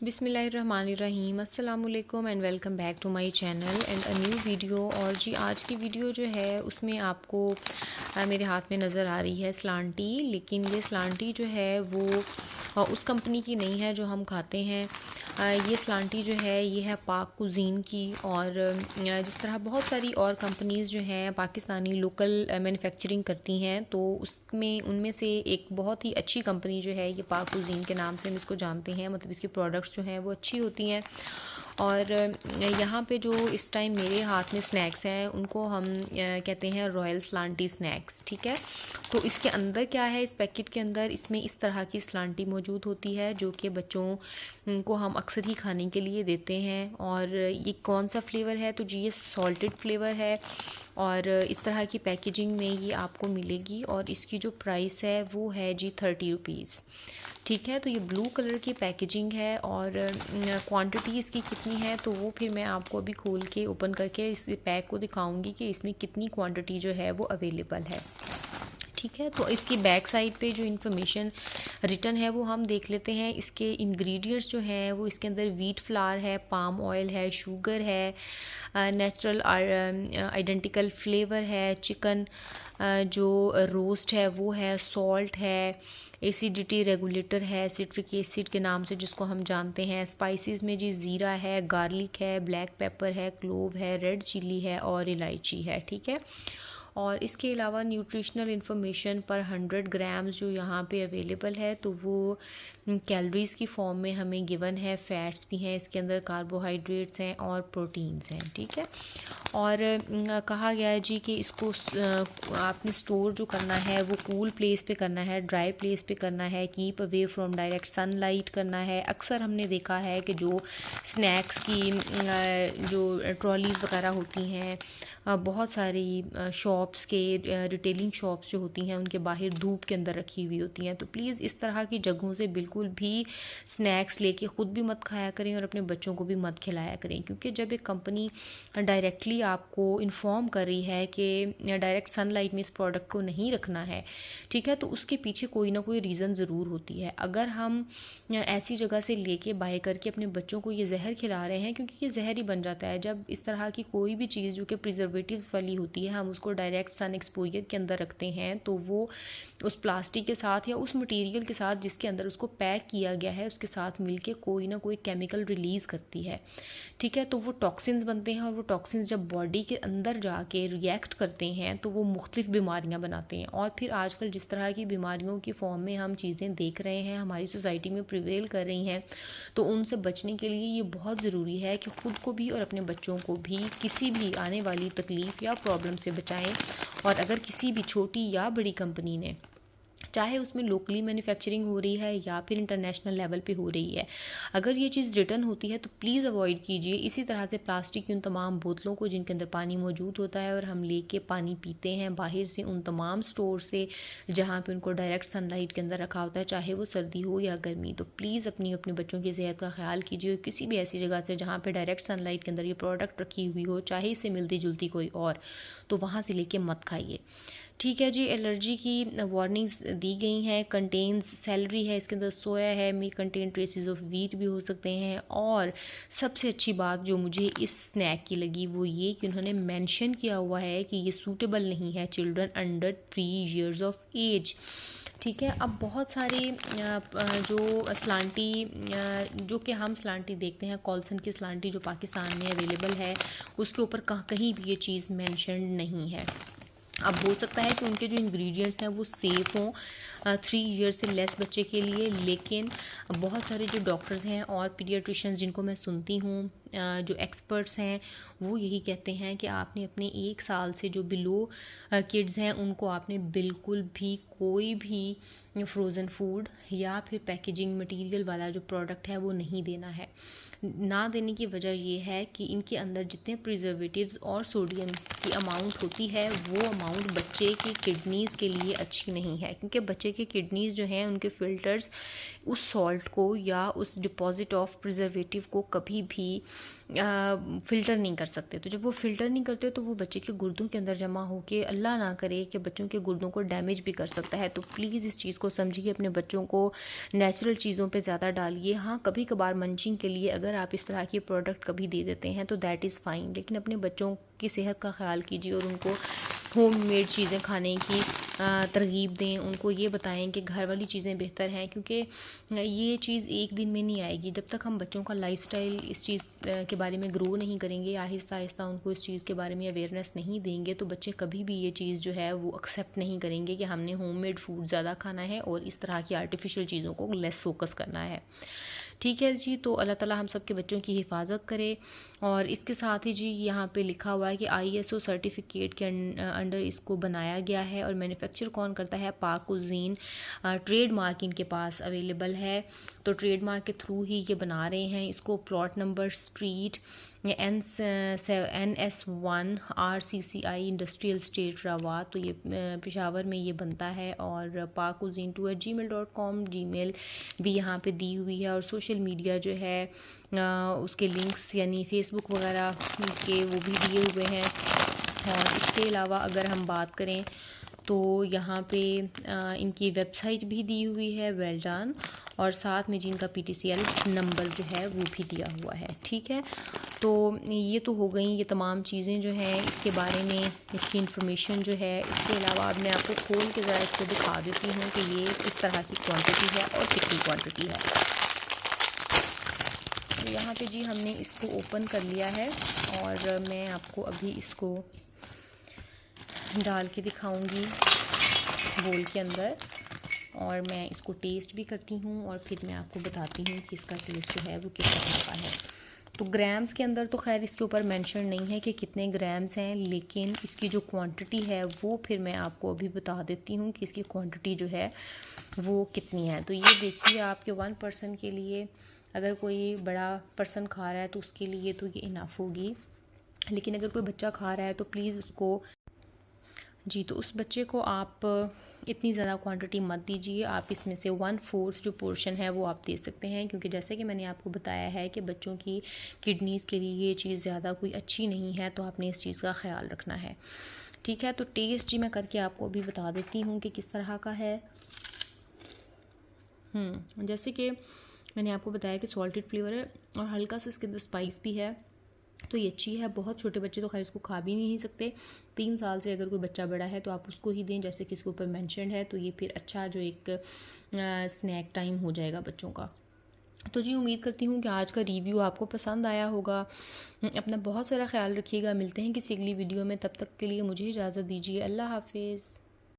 बिस्मिल्लाहिर्रहमानिर्रहीम अस्सलामुअलैकुम and welcome back to my channel and a new video. और जी आज की वीडियो जो है उसमें आपको मेरे हाथ में नज़र आ रही है स्लांटी, लेकिन ये स्लांटी जो है वो उस कंपनी की नहीं है जो हम खाते हैं। ये स्लांटी जो है ये है पाक कुज़ीन की, और जिस तरह बहुत सारी और कंपनीज़ जो हैं पाकिस्तानी लोकल मैन्युफैक्चरिंग करती हैं, तो उसमें उनमें से एक बहुत ही अच्छी कंपनी जो है ये पाक कुज़ीन के नाम से हम इसको जानते हैं। मतलब इसकी प्रोडक्ट्स जो हैं वो अच्छी होती हैं। और यहाँ पे जो इस टाइम मेरे हाथ में स्नैक्स हैं उनको हम कहते हैं रॉयल स्लांटी स्नैक्स, ठीक है। तो इसके अंदर क्या है, इस पैकेट के अंदर इसमें इस तरह की स्लांटी मौजूद होती है जो कि बच्चों को हम अक्सर ही खाने के लिए देते हैं। और ये कौन सा फ्लेवर है, तो जी ये सॉल्टेड फ्लेवर है और इस तरह की पैकेजिंग में ये आपको मिलेगी। और इसकी जो प्राइस है वो है जी 30 रुपीज़, ठीक है। तो ये ब्लू कलर की पैकेजिंग है और क्वांटिटी इसकी कितनी है तो वो फिर मैं आपको अभी खोल के ओपन करके इस पैक को दिखाऊंगी कि इसमें कितनी क्वांटिटी जो है वो अवेलेबल है, ठीक है। तो इसकी बैक साइड पे जो इन्फॉर्मेशन रिटन है वो हम देख लेते हैं। इसके इंग्रेडिएंट्स जो हैं वो इसके अंदर वीट फ्लावर है, पाम ऑयल है, शुगर है, नेचुरल आइडेंटिकल फ्लेवर है, चिकन जो रोस्ट है वो है, सॉल्ट है, एसिडिटी रेगुलेटर है, सिट्रिक एसिड के नाम से जिसको हम जानते हैं। स्पाइसेस में जी ज़ीरा है, गार्लिक है, ब्लैक पेपर है, क्लोव है, रेड चिली है और इलायची है, ठीक है। और इसके अलावा न्यूट्रिशनल इन्फॉर्मेशन पर 100 ग्राम्स जो यहाँ पे अवेलेबल है तो वो कैलोरीज़ की फॉर्म में हमें गिवन है। फैट्स भी हैं इसके अंदर, कार्बोहाइड्रेट्स हैं और प्रोटीन्स हैं, ठीक है। और कहा गया है जी कि इसको आपने स्टोर जो करना है वो कूल प्लेस पे करना है, ड्राई प्लेस पे करना है, keep away from direct sunlight करना है। अक्सर हमने देखा है कि जो स्नैक्स की जो ट्रॉलीज़ वगैरह होती हैं बहुत सारी शॉप्स के रिटेलिंग शॉप्स जो होती हैं उनके बाहर धूप के अंदर रखी हुई होती हैं। तो प्लीज़ इस तरह की जगहों से बिल्कुल भी स्नैक्स लेके ख़ुद भी मत खाया करें और अपने बच्चों को भी मत खिलाया करें, क्योंकि जब एक कंपनी डायरेक्टली आपको इन्फॉर्म कर रही है कि डायरेक्ट सनलाइट में इस प्रोडक्ट को नहीं रखना है, ठीक है, तो उसके पीछे कोई ना कोई रीज़न ज़रूर होती है। अगर हम ऐसी जगह से लेके बाय करके अपने बच्चों को ये जहर खिला रहे हैं, क्योंकि ये जहर ही बन जाता है जब इस तरह की कोई भी चीज़ जो कि प्रिजर्वेटिव्स वाली होती है हम उसको डायरेक्ट सन एक्सपोजर के अंदर रखते हैं, तो वो उस प्लास्टिक के साथ या उस मटेरियल के साथ जिसके अंदर उसको पैक किया गया है उसके साथ मिलके कोई ना कोई केमिकल रिलीज़ करती है, ठीक है। तो वो टॉक्सिन्स बनते हैं और वो टॉक्सिन्स जब बॉडी के अंदर जाके रिएक्ट करते हैं तो वो मुख्तलिफ बीमारियां बनाते हैं। और फिर आजकल जिस तरह की बीमारियों की फॉर्म में हम चीज़ें देख रहे हैं हमारी सोसाइटी में प्रिवेल कर रही हैं, तो उनसे बचने के लिए ये बहुत ज़रूरी है कि ख़ुद को भी और अपने बच्चों को भी किसी भी आने वाली तकलीफ़ या प्रॉब्लम से बचाएं। और अगर किसी भी छोटी या बड़ी कंपनी ने, चाहे उसमें लोकली मैन्युफैक्चरिंग हो रही है या फिर इंटरनेशनल लेवल पे हो रही है, अगर ये चीज़ रिटर्न होती है तो प्लीज़ अवॉइड कीजिए। इसी तरह से प्लास्टिक की उन तमाम बोतलों को जिनके अंदर पानी मौजूद होता है और हम लेके पानी पीते हैं बाहर से, उन तमाम स्टोर से जहाँ पे उनको डायरेक्ट सनलाइट के अंदर रखा होता है, चाहे वो सर्दी हो या गर्मी, तो प्लीज़ अपने बच्चों की सेहत का ख्याल कीजिए। किसी भी ऐसी जगह से जहाँ पर डायरेक्ट सनलाइट के अंदर ये प्रोडक्ट रखी हुई हो, चाहे इससे मिलती जुलती कोई और, तो वहाँ से लेके मत खाइए, ठीक है जी। एलर्जी की वार्निंग्स दी गई हैं। कंटेन्स सेलरी है, इसके अंदर सोया है, may contain traces of wheat भी हो सकते हैं। और सबसे अच्छी बात जो मुझे इस स्नैक की लगी वो ये कि उन्होंने मेंशन किया हुआ है कि ये सूटेबल नहीं है children under 3 years of age, ठीक है। अब बहुत सारे जो स्लांटी जो कि हम स्लांटी देखते हैं, कॉल्सन की स्लांटी जो पाकिस्तान में अवेलेबल है उसके ऊपर कहीं भी ये चीज़ मेंशन नहीं है। अब हो सकता है कि उनके जो इंग्रेडिएंट्स हैं वो सेफ़ हों 3 ईयर से लेस बच्चे के लिए, लेकिन बहुत सारे जो डॉक्टर्स हैं और पीडियाट्रिशियंस जिनको मैं सुनती हूँ, जो एक्सपर्ट्स हैं, वो यही कहते हैं कि आपने अपने 1 साल से जो बिलो किड्स हैं उनको आपने बिल्कुल भी कोई भी फ्रोज़न फूड या फिर पैकेजिंग मटेरियल वाला जो प्रोडक्ट है वो नहीं देना है। ना देने की वजह ये है कि इनके अंदर जितने प्रिजर्वेटिव्स और सोडियम की अमाउंट होती है वो अमाउंट बच्चे की किडनीज़ के लिए अच्छी नहीं है, क्योंकि बच्चे के किडनीज़ जो हैं उनके फ़िल्टर्स उस सॉल्ट को या उस डिपॉजिट ऑफ प्रिजर्वेटिव को कभी भी फ़िल्टर नहीं कर सकते। तो जब वो फ़िल्टर नहीं करते तो वो बच्चे के गुर्दों के अंदर जमा होके अल्लाह ना करे कि बच्चों के गुर्दों को डैमेज भी कर सकता है। तो प्लीज़ इस चीज़ को समझिए, अपने बच्चों को नेचुरल चीज़ों पे ज़्यादा डालिए। हाँ, कभी कभार मंचिंग के लिए अगर आप इस तरह के प्रोडक्ट कभी दे देते हैं तो दैट इज़ फ़ाइन, लेकिन अपने बच्चों की सेहत का ख्याल कीजिए और उनको होम मेड चीज़ें खाने की तरगीब दें। उनको ये बताएं कि घर वाली चीज़ें बेहतर हैं, क्योंकि ये चीज़ एक दिन में नहीं आएगी। जब तक हम बच्चों का लाइफस्टाइल इस चीज़ के बारे में ग्रो नहीं करेंगे, आहिस्ता आहिस्ता उनको इस चीज़ के बारे में अवेयरनेस नहीं देंगे, तो बच्चे कभी भी ये चीज़ जो है वो एक्सेप्ट नहीं करेंगे कि हमने होम मेड फूड ज़्यादा खाना है और इस तरह की आर्टिफिशियल चीज़ों को लेस फोकस करना है। ठीक है जी, तो अल्लाह ताला हम सब के बच्चों की हिफाजत करे। और इसके साथ ही जी यहाँ पे लिखा हुआ है कि ISO सर्टिफिकेट के अंडर इसको बनाया गया है और मैन्युफैक्चर कौन करता है, पाक कुज़ीन। ट्रेड मार्क इनके पास अवेलेबल है, तो ट्रेड मार्क के थ्रू ही ये बना रहे हैं इसको। Plot number street NS1 RCCI industrial state रवा, तो ये पेशावर में ये बनता है। और pakuzzin2@gmail.com जीमेल भी यहाँ पे दी हुई है, और सोशल मीडिया जो है उसके लिंक्स यानी फ़ेसबुक वगैरह के वो भी दिए हुए हैं। और इसके अलावा अगर हम बात करें तो यहाँ पे इनकी वेबसाइट भी दी हुई है, वेल डन, और साथ में जिनका PTCL नंबर जो है वो भी दिया हुआ है। ठीक है, तो ये तो हो गई ये तमाम चीज़ें जो हैं इसके बारे में, इसकी इन्फॉर्मेशन जो है। इसके अलावा अब मैं आपको खोल के ज़रा इसको दिखा देती हूँ कि ये किस तरह की क्वांटिटी है और कितनी क्वांटिटी है। तो यहाँ पे जी हमने इसको ओपन कर लिया है और मैं आपको अभी इसको डाल के दिखाऊंगी बोल के अंदर, और मैं इसको टेस्ट भी करती हूँ और फिर मैं आपको बताती हूँ कि इसका टेस्ट जो है वो किस तरह का है। तो ग्राम्स के अंदर तो खैर इसके ऊपर मेंशन नहीं है कि कितने ग्राम्स हैं, लेकिन इसकी जो क्वांटिटी है वो फिर मैं आपको अभी बता देती हूँ कि इसकी क्वांटिटी जो है वो कितनी है। तो ये देखिए, आपके 1 पर्सन के लिए, अगर कोई बड़ा पर्सन खा रहा है तो उसके लिए तो ये इनफ होगी, लेकिन अगर कोई बच्चा खा रहा है तो प्लीज़ उसको जी, तो उस बच्चे को आप इतनी ज़्यादा क्वांटिटी मत दीजिए। आप इसमें से 1/4 जो पोर्शन है वो आप दे सकते हैं, क्योंकि जैसे कि मैंने आपको बताया है कि बच्चों की किडनीज़ के लिए ये चीज़ ज़्यादा कोई अच्छी नहीं है, तो आपने इस चीज़ का ख्याल रखना है। ठीक है, तो टेस्ट जी मैं करके आपको अभी बता देती हूँ कि किस तरह का है। जैसे कि मैंने आपको बताया कि सॉल्टेड फ्लेवर है और हल्का सा इसके अंदर स्पाइस भी है, तो ये अच्छी है। बहुत छोटे बच्चे तो खैर इसको खा भी नहीं सकते। 3 साल से अगर कोई बच्चा बड़ा है तो आप उसको ही दें, जैसे कि इसके ऊपर मेंशन है, तो ये फिर अच्छा जो एक स्नैक टाइम हो जाएगा बच्चों का। तो जी उम्मीद करती हूँ कि आज का रिव्यू आपको पसंद आया होगा। अपना बहुत सारा ख्याल रखिएगा। मिलते हैं किसी अगली वीडियो में, तब तक के लिए मुझे इजाज़त दीजिए। अल्लाह हाफिज़।